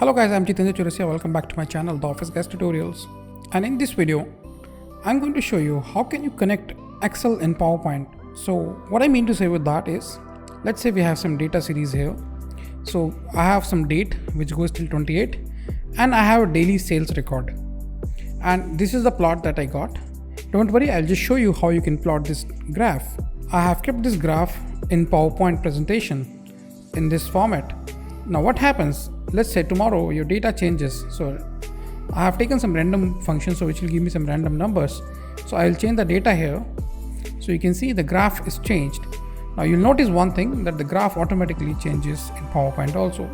Hello guys, I'm Jitendra Churasia. Welcome back to my channel, The Office Guys Tutorials. And in this video, I'm going to show you how can you connect Excel and PowerPoint. So what I mean to say with that is, let's say we have some data series here. So I have some date which goes till 28 and I have a daily sales record. And this is the plot that I got. Don't worry, I'll just show you how you can plot this graph. I have kept this graph in PowerPoint presentation in this format. Now what happens, let's say tomorrow your data changes. So I have taken some random function, so which will give me some random numbers. So I'll change the data here. So you can see the graph is changed. Now you'll notice one thing, that the graph automatically changes in PowerPoint also.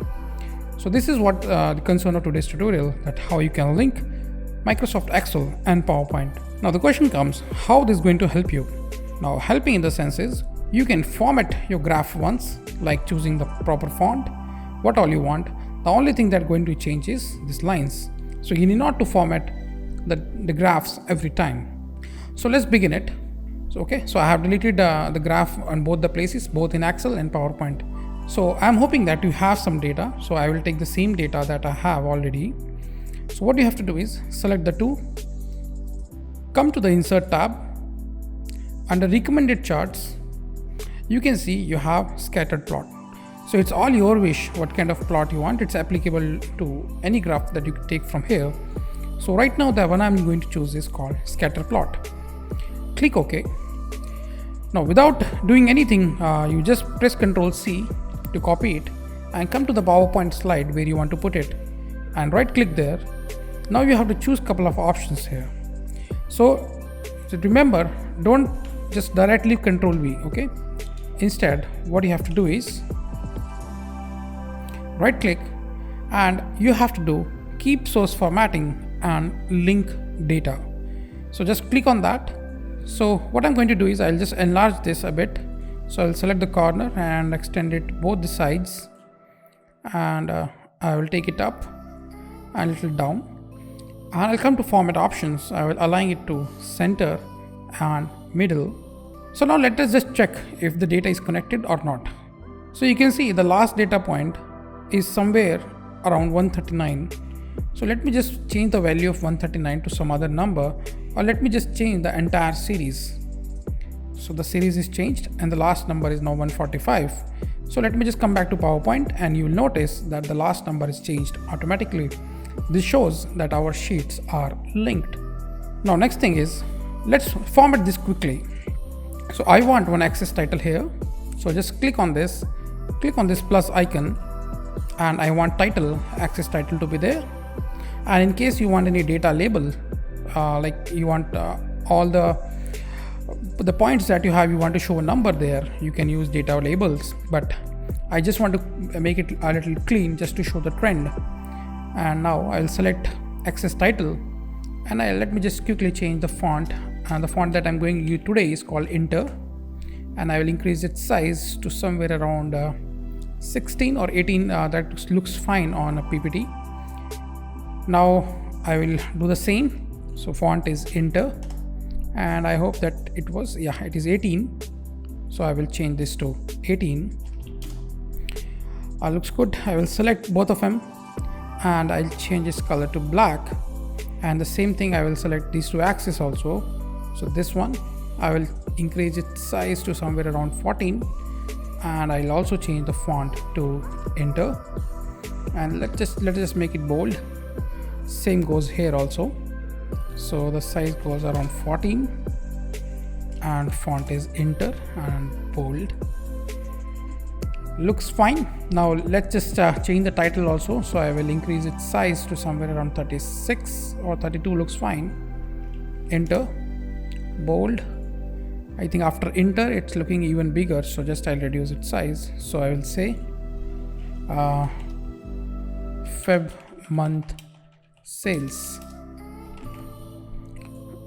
So this is what the concern of today's tutorial, that how you can link Microsoft Excel and PowerPoint. Now the question comes, how this is going to help you? Now helping in the sense is, you can format your graph once, like choosing the proper font, what all you want. The only thing that going to change is these lines. So you need not to format the graphs every time. So let's begin it. So I have deleted the graph on both the places, both in Excel and PowerPoint. So I'm hoping that you have some data. So I will take the same data that I have already. So what you have to do is select the two, come to the Insert tab. Under Recommended Charts, you can see you have Scattered Plot. So it's all your wish what kind of plot you want. It's applicable to any graph that you can take from here. So right now the one I'm going to choose is called Scatter Plot. Click OK. Now without doing anything, you just press Ctrl C to copy it and come to the PowerPoint slide where you want to put it and right click there. Now you have to choose a couple of options here. So remember, don't just directly Ctrl V, okay? Instead, what you have to do is right click and you have to do keep source formatting and link data. So just click on that. So what I'm going to do is I'll just enlarge this a bit. So I'll select the corner and extend it both the sides, and I will take it up and a little down, and I'll come to format options. I will align it to center and middle. So now let us just check if the data is connected or not. So you can see the last data point is somewhere around 139. So let me just change the value of 139 to some other number, or let me just change the entire series. So the series is changed and the last number is now 145. So let me just come back to PowerPoint and you will notice that the last number is changed automatically. This shows that our sheets are linked. Now next thing is, let's format this quickly. So I want one access title here. So just click on this plus icon, and I want title, access title to be there. And in case you want any data label, like you want all the points that you have, you want to show a number there, you can use data labels. But I just want to make it a little clean just to show the trend. And now I'll select access title, and let me just quickly change the font. And the font that I'm going to use today is called Inter, and I will increase its size to somewhere around 16 or 18. That looks fine on a PPT. Now I will do the same. So font is Inter, and I hope that it is 18. So I will change this to 18. Looks good. I will select both of them and I'll change its color to black, and the same thing I will select these two axes also. So this one I will increase its size to somewhere around 14, and I'll also change the font to Inter, and let's just make it bold. Same goes here also. So the size goes around 14 and font is Inter and bold. Looks fine. Now let's just change the title also. So I will increase its size to somewhere around 36 or 32. Looks fine. Enter, bold. I think after Enter it's looking even bigger, so just I'll reduce its size. So I will say Feb month sales.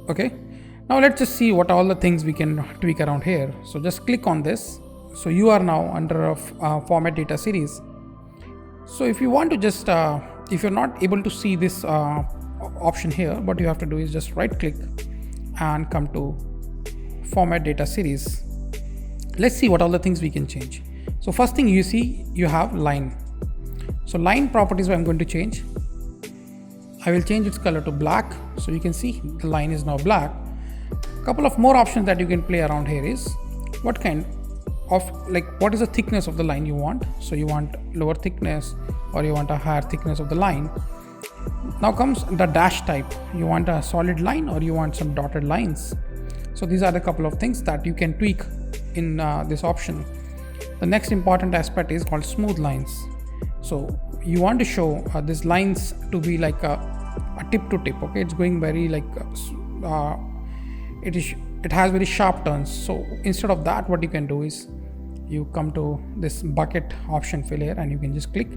Okay, now let's just see what all the things we can tweak around here. So just click on this. So you are now under a format data series. So if you want to just if you're not able to see this option here, what you have to do is just right click and come to format data series. Let's see what all the things we can change. So first thing you see, you have line. So line properties I'm going to change. I will change its color to black, so you can see the line is now black. Couple of more options that you can play around here is what kind of, like, what is the thickness of the line you want. So you want lower thickness or you want a higher thickness of the line. Now comes the dash type. You want a solid line or you want some dotted lines. So these are the couple of things that you can tweak in this option. The next important aspect is called smooth lines. So you want to show these lines to be like a tip to tip. Okay, it's going very like it has very sharp turns. So instead of that, what you can do is you come to this bucket option fill here and you can just click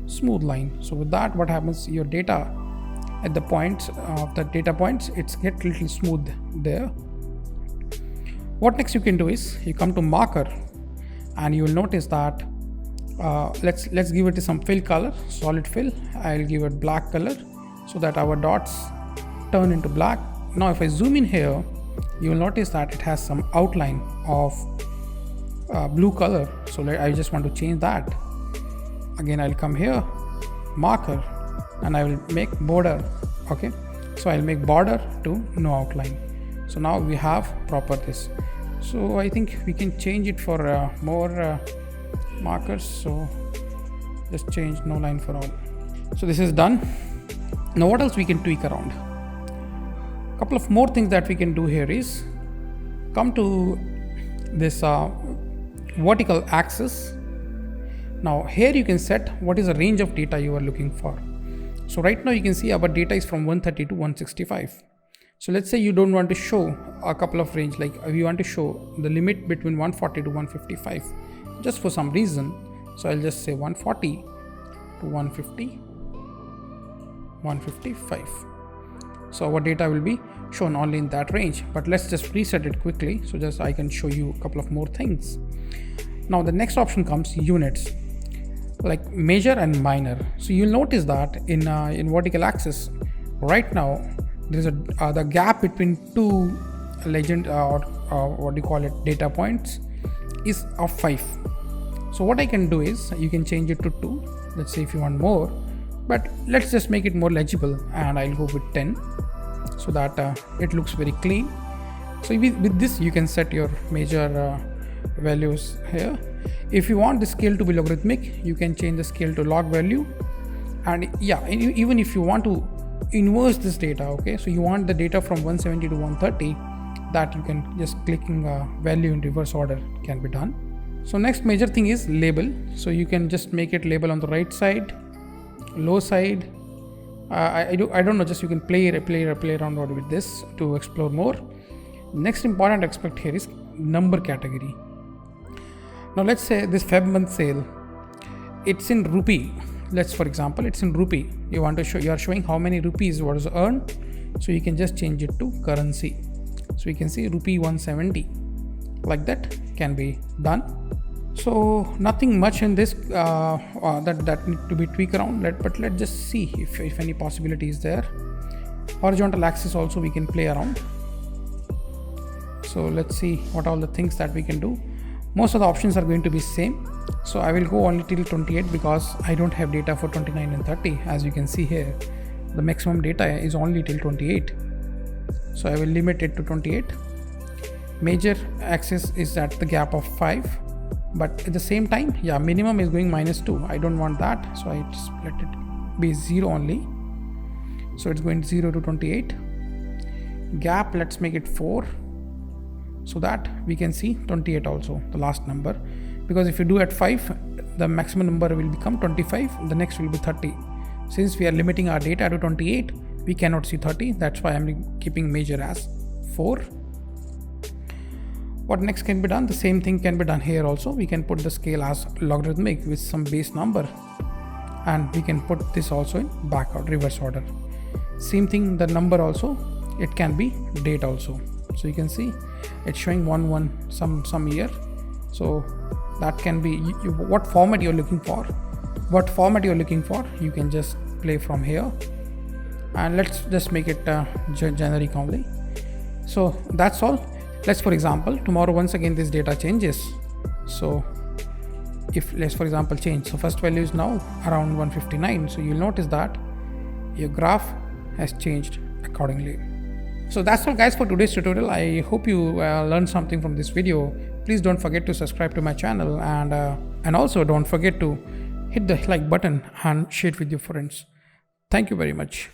smooth line. So with that, what happens, your data at the points of the data points, it's get little smooth there. What next you can do is you come to marker and you will notice that let's give it some fill color, solid fill. I'll give it black color so that our dots turn into black. Now if I zoom in here, you will notice that it has some outline of blue color. So I just want to change that. Again, I'll come here, marker, and I will make border. Okay, so I'll make border to no outline. So now we have proper this. So I think we can change it for more markers. So just change no line for all. So this is done. Now what else we can tweak around? Couple of more things that we can do here is come to this vertical axis. Now here you can set what is the range of data you are looking for. So right now you can see our data is from 130 to 165. So let's say you don't want to show a couple of range, like you want to show the limit between 140 to 155 just for some reason. So I'll just say 140 to 150, 155. So our data will be shown only in that range, but let's just reset it quickly. So just I can show you a couple of more things. Now the next option comes units, like major and minor. So you'll notice that in vertical axis right now there is the gap between two legend or what do you call it, data points is of 5. So what I can do is you can change it to 2. Let's say if you want more, but let's just make it more legible, and I'll go with 10 so that it looks very clean. So with this you can set your major values here. If you want the scale to be logarithmic, you can change the scale to log value. And yeah, even if you want to inverse this data, okay, so you want the data from 170 to 130, that you can just clicking value in reverse order can be done. So next major thing is label. So you can just make it label on the right side, low side. I don't know, just you can play around with this to explore more. Next important aspect here is number category. Now let's say this Feb month sale, it's in rupee. Let's, for example, it's in rupee. You want to show, you are showing how many rupees was earned. So you can just change it to currency. So you can see rupee 170, like that can be done. So nothing much in this that need to be tweaked around. But let's just see if any possibility is there. Horizontal axis also we can play around. So let's see what all the things that we can do. Most of the options are going to be same. So I will go only till 28 because I don't have data for 29 and 30. As you can see here, the maximum data is only till 28. So I will limit it to 28. Major axis is at the gap of 5. But at the same time, yeah, minimum is going -2. I don't want that, so I just let it be 0 only. So it's going 0 to 28. Gap, let's make it 4, so that we can see 28 also, the last number. Because if you do at 5, the maximum number will become 25, the next will be 30. Since we are limiting our data to 28, we cannot see 30. That's why I'm keeping major as 4. What next can be done? The same thing can be done here also. We can put the scale as logarithmic with some base number, and we can put this also in backward reverse order. Same thing, the number also, it can be date also. So you can see it's showing 1 some year. So that can be what format you're looking for. What format you're looking for, you can just play from here. And let's just make it generic only. So that's all. Let's, for example, tomorrow once again this data changes. So if let's for example change, so first value is now around 159, so you'll notice that your graph has changed accordingly. So that's all guys for today's tutorial. I hope you learned something from this video. Please don't forget to subscribe to my channel, and also don't forget to hit the like button and share it with your friends. Thank you very much.